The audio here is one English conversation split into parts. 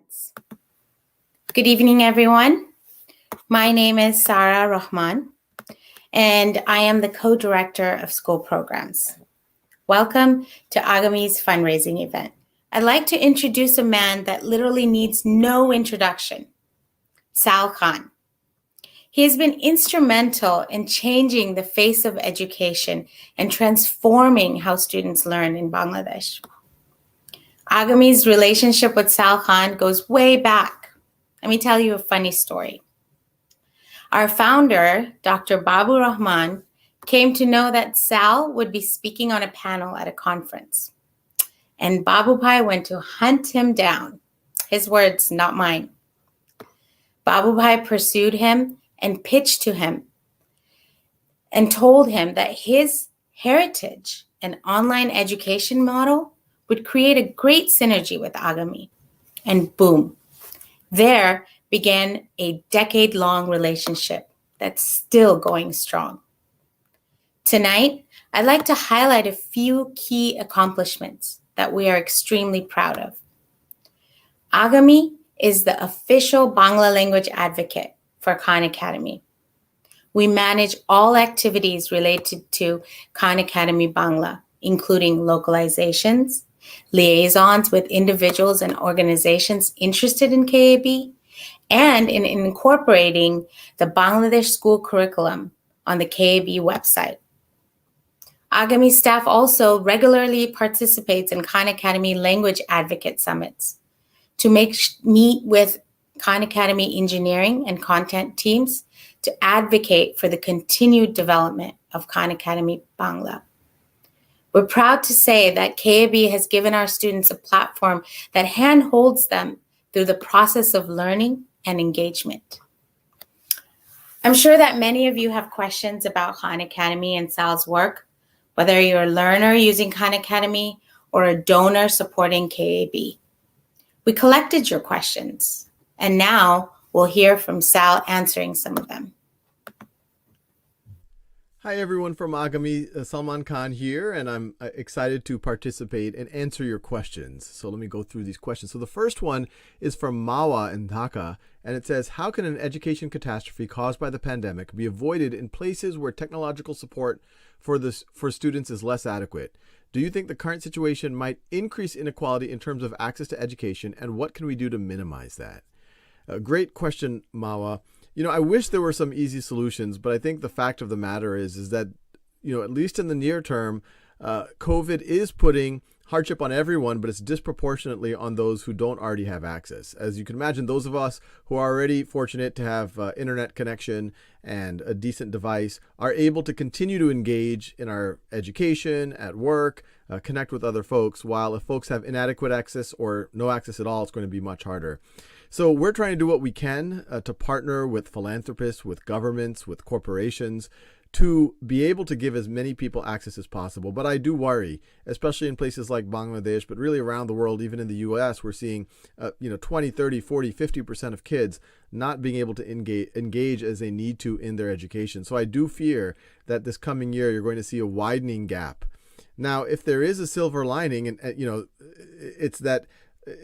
events. Good evening, everyone. My name is Sarah Rahman, and I am the co-director of school programs. Welcome to Agami's fundraising event. I'd like to introduce a man that literally needs no introduction, Sal Khan. He has been instrumental in changing the face of education and transforming how students learn in Bangladesh. Agami's relationship with Sal Khan goes way back. Let me tell you a funny story. Our founder, Dr. Babu Rahman, came to know that Sal would be speaking on a panel at a conference. And Babu Bhai went to hunt him down. His words, not mine. Babu Bhai pursued him and pitched to him and told him that his heritage and online education model would create a great synergy with Agami. And boom, there began a decade-long relationship that's still going strong. Tonight, I'd like to highlight a few key accomplishments that we are extremely proud of. Agami is the official Bangla language advocate for Khan Academy. We manage all activities related to Khan Academy Bangla, including localizations, liaisons with individuals and organizations interested in KAB, and in incorporating the Bangladesh school curriculum on the KAB website. Agami staff also regularly participates in Khan Academy language advocate summits to meet with Khan Academy engineering and content teams to advocate for the continued development of Khan Academy Bangla. We're proud to say that KAB has given our students a platform that handholds them through the process of learning and engagement. I'm sure that many of you have questions about Khan Academy and Sal's work, whether you're a learner using Khan Academy or a donor supporting KAB. We collected your questions, and now we'll hear from Sal answering some of them. Hi everyone from Agami, Salman Khan here, and I'm excited to participate and answer your questions. So let me go through these questions. So the first one is from Mawa in Dhaka, and it says, how can an education catastrophe caused by the pandemic be avoided in places where technological support for students is less adequate? Do you think the current situation might increase inequality in terms of access to education, and what can we do to minimize that? Great question, Mawa. I wish there were some easy solutions, but I think the fact of the matter is that, at least in the near term, COVID is putting hardship on everyone, but it's disproportionately on those who don't already have access. As you can imagine, those of us who are already fortunate to have internet connection and a decent device are able to continue to engage in our education, at work, connect with other folks, while if folks have inadequate access or no access at all, it's going to be much harder. So we're trying to do what we can to partner with philanthropists, with governments, with corporations, to be able to give as many people access as possible. But I do worry, especially in places like Bangladesh, but really around the world, even in the US, we're seeing 20, 30, 40, 50% of kids not being able to engage as they need to in their education. So I do fear that this coming year, you're going to see a widening gap. Now, if there is a silver lining, and it's that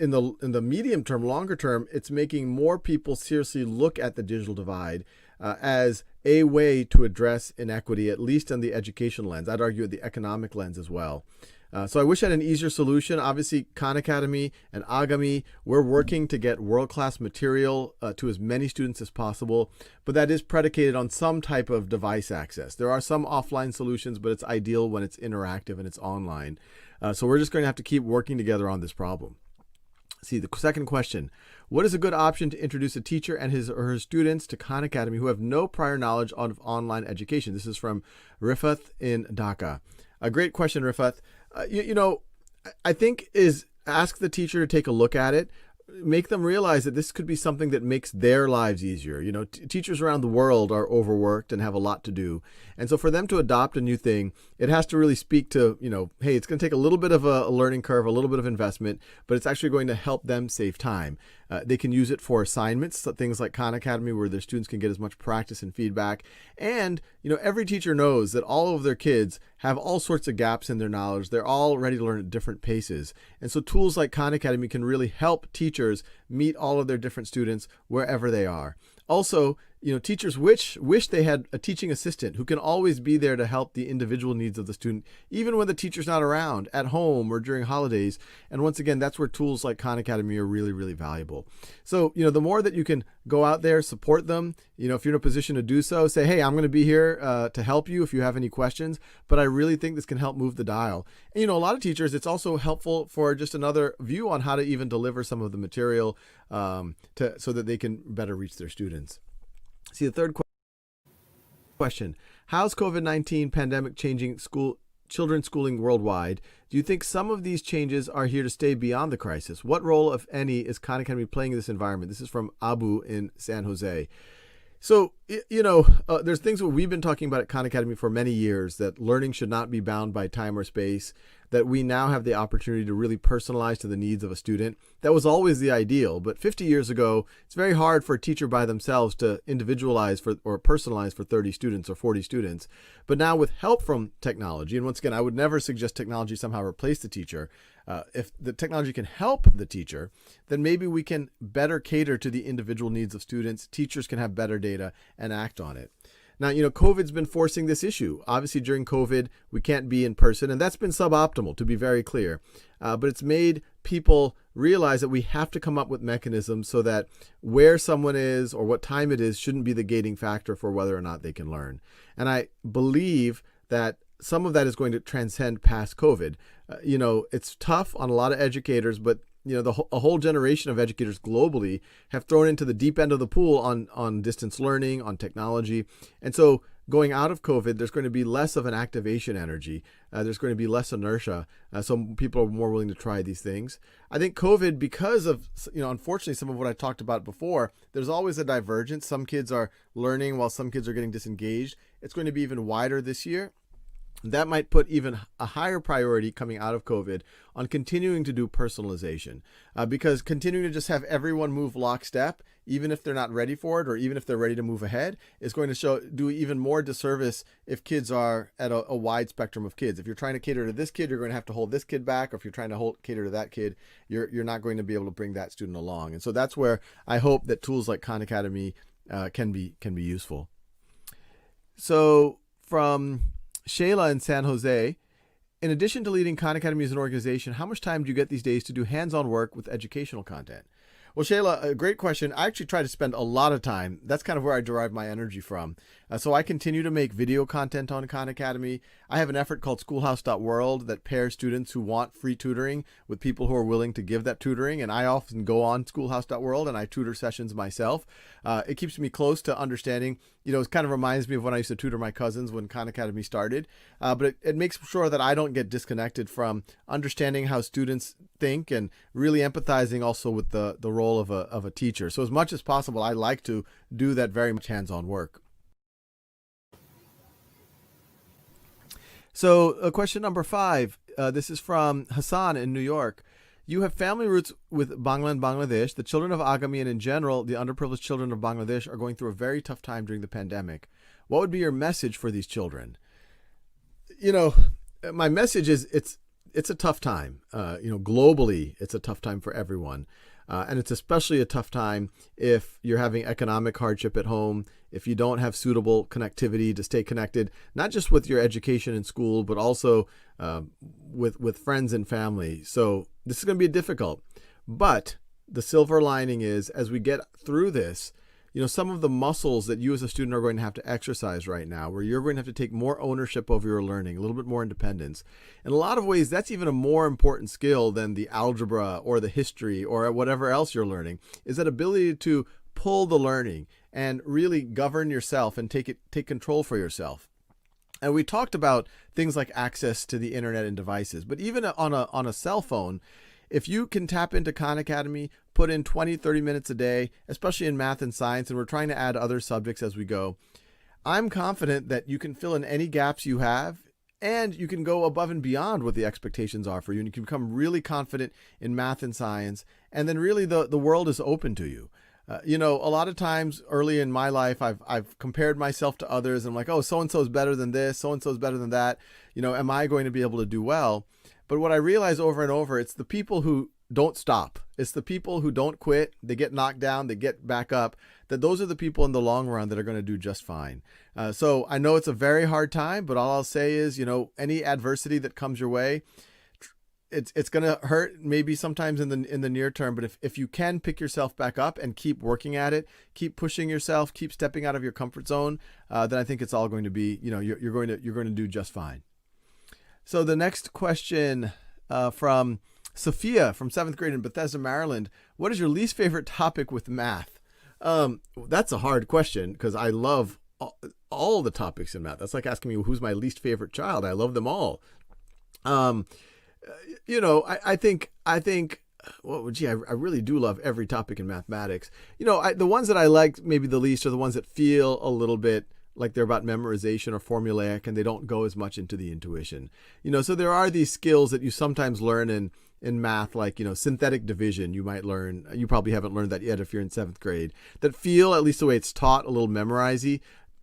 in the medium term, longer term, it's making more people seriously look at the digital divide as a way to address inequity, at least on the education lens. I'd argue at the economic lens as well. So I wish I had an easier solution. Obviously, Khan Academy and Agami, we're working to get world-class material to as many students as possible, but that is predicated on some type of device access. There are some offline solutions, but it's ideal when it's interactive and it's online. So we're just going to have to keep working together on this problem. See, the second question, what is a good option to introduce a teacher and his or her students to Khan Academy who have no prior knowledge of online education? This is from Rifat in Dhaka. A great question, Rifat. I think is ask the teacher to take a look at it, make them realize that this could be something that makes their lives easier. Teachers around the world are overworked and have a lot to do. And so for them to adopt a new thing, it has to really speak to, hey, it's going to take a little bit of a learning curve, a little bit of investment, but it's actually going to help them save time. They can use it for assignments, so things like Khan Academy, where their students can get as much practice and feedback. And, every teacher knows that all of their kids have all sorts of gaps in their knowledge. They're all ready to learn at different paces. And so tools like Khan Academy can really help teachers meet all of their different students wherever they are. Also, teachers wish they had a teaching assistant who can always be there to help the individual needs of the student, even when the teacher's not around, at home or during holidays. And once again, that's where tools like Khan Academy are really, really valuable. So, the more that you can go out there, support them, if you're in a position to do so, say, hey, I'm going to be here to help you if you have any questions, but I really think this can help move the dial. And, a lot of teachers, it's also helpful for just another view on how to even deliver some of the material so that they can better reach their students. See, the third question, how's COVID-19 pandemic changing children's schooling worldwide? Do you think some of these changes are here to stay beyond the crisis? What role, if any, is Khan Academy playing in this environment? This is from Abu in San Jose. So, there's things that we've been talking about at Khan Academy for many years, that learning should not be bound by time or space, that we now have the opportunity to really personalize to the needs of a student. That was always the ideal, but 50 years ago, it's very hard for a teacher by themselves to individualize or personalize for 30 students or 40 students. But now with help from technology, and once again, I would never suggest technology somehow replace the teacher. If the technology can help the teacher, then maybe we can better cater to the individual needs of students. Teachers can have better data and act on it. Now, COVID's been forcing this issue. Obviously, during COVID, we can't be in person, and that's been suboptimal, to be very clear. But it's made people realize that we have to come up with mechanisms so that where someone is or what time it is shouldn't be the gating factor for whether or not they can learn. And I believe that some of that is going to transcend past COVID. It's tough on a lot of educators, but a whole generation of educators globally have thrown into the deep end of the pool on distance learning, on technology. And so going out of COVID, there's going to be less of an activation energy. There's going to be less inertia. So people are more willing to try these things. I think COVID, because of, unfortunately, some of what I talked about before, there's always a divergence. Some kids are learning while some kids are getting disengaged. It's going to be even wider this year. That might put even a higher priority coming out of COVID on continuing to do personalization, because continuing to just have everyone move lockstep, even if they're not ready for it or even if they're ready to move ahead, is going to do even more disservice if kids are at a wide spectrum of kids. If you're trying to cater to this kid, you're going to have to hold this kid back, or if you're trying to cater to that kid, you're not going to be able to bring that student along. And so that's where I hope that tools like Khan Academy can be useful. So from Shayla in San Jose, in addition to leading Khan Academy as an organization, how much time do you get these days to do hands-on work with educational content? Well, Shayla, a great question. I actually try to spend a lot of time. That's kind of where I derive my energy from. So I continue to make video content on Khan Academy. I have an effort called schoolhouse.world that pairs students who want free tutoring with people who are willing to give that tutoring. And I often go on schoolhouse.world and I tutor sessions myself. It keeps me close to understanding, it kind of reminds me of when I used to tutor my cousins when Khan Academy started. But it makes sure that I don't get disconnected from understanding how students think and really empathizing also with the role of a teacher. So as much as possible, I like to do that very much hands-on work. So question number 5, this is from Hassan in New York. You have family roots with Bangla and Bangladesh. The children of Agami and in general, the underprivileged children of Bangladesh are going through a very tough time during the pandemic. What would be your message for these children? My message is it's a tough time. Globally, it's a tough time for everyone. And it's especially a tough time if you're having economic hardship at home, if you don't have suitable connectivity to stay connected, not just with your education in school, but also with friends and family. So this is going to be difficult. But the silver lining is, as we get through this, some of the muscles that you as a student are going to have to exercise right now, where you're going to have to take more ownership over your learning, a little bit more independence. In a lot of ways, that's even a more important skill than the algebra or the history or whatever else you're learning, is that ability to pull the learning and really govern yourself and take control for yourself. And we talked about things like access to the internet and devices, but even on a cell phone, if you can tap into Khan Academy, put in 20, 30 minutes a day, especially in math and science, and we're trying to add other subjects as we go, I'm confident that you can fill in any gaps you have and you can go above and beyond what the expectations are for you, and you can become really confident in math and science, and then really the world is open to you. A lot of times early in my life, I've compared myself to others, and I'm like, oh, so-and-so is better than this, so-and-so is better than that. Am I going to be able to do well? But what I realize over and over, it's the people who don't stop. It's the people who don't quit. They get knocked down, they get back up, that those are the people in the long run that are going to do just fine. So I know it's a very hard time, but all I'll say is, any adversity that comes your way, it's going to hurt maybe sometimes in the near term, but if you can pick yourself back up and keep working at it, keep pushing yourself, keep stepping out of your comfort zone, then I think it's all going to be, you're going to do just fine. So the next question from Sophia from 7th grade in Bethesda, Maryland. What is your least favorite topic with math? That's a hard question because I love all the topics in math. That's like asking me who's my least favorite child. I love them all. I think, I really do love every topic in mathematics. The ones that I like maybe the least are the ones that feel a little bit like they're about memorization or formulaic, and they don't go as much into the intuition. So there are these skills that you sometimes learn in math, like, synthetic division. You might learn, you probably haven't learned that yet if you're in 7th grade, that feel, at least the way it's taught, a little memorizey.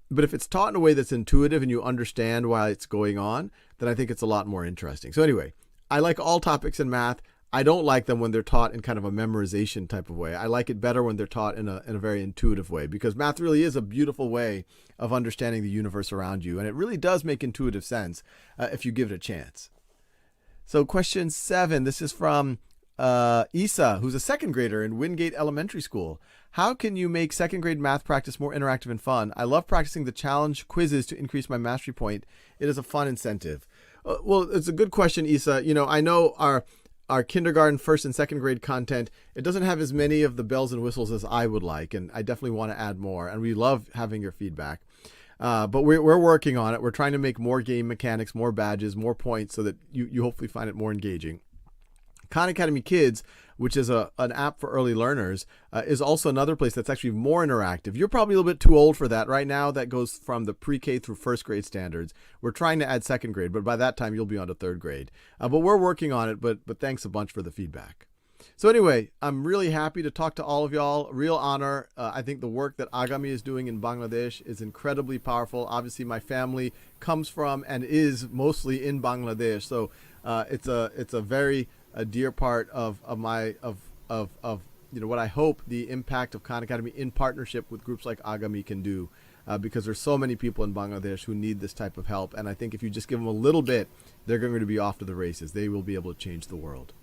But if it's taught in a way that's intuitive and you understand why it's going on, then I think it's a lot more interesting. So anyway, I like all topics in math. I don't like them when they're taught in kind of a memorization type of way. I like it better when they're taught in a very intuitive way, because math really is a beautiful way of understanding the universe around you. And it really does make intuitive sense if you give it a chance. So question 7, this is from Isa, who's a 2nd grader in Wingate Elementary School. How can you make 2nd grade math practice more interactive and fun? I love practicing the challenge quizzes to increase my mastery point. It is a fun incentive. Well, it's a good question, Isa. I know our kindergarten, 1st and 2nd grade content, it doesn't have as many of the bells and whistles as I would like, and I definitely want to add more, and we love having your feedback. But we're working on it. We're trying to make more game mechanics, more badges, more points, so that you hopefully find it more engaging. Khan Academy Kids, which is an app for early learners, is also another place that's actually more interactive. You're probably a little bit too old for that. Right now, that goes from the pre-K through 1st grade standards. We're trying to add 2nd grade, but by that time, you'll be on to 3rd grade. But we're working on it, but thanks a bunch for the feedback. So anyway, I'm really happy to talk to all of y'all. Real honor. I think the work that Agami is doing in Bangladesh is incredibly powerful. Obviously, my family comes from and is mostly in Bangladesh, so it's a very dear part of what I hope the impact of Khan Academy in partnership with groups like Agami can do, because there's so many people in Bangladesh who need this type of help, and I think if you just give them a little bit, they're going to be off to the races. They will be able to change the world.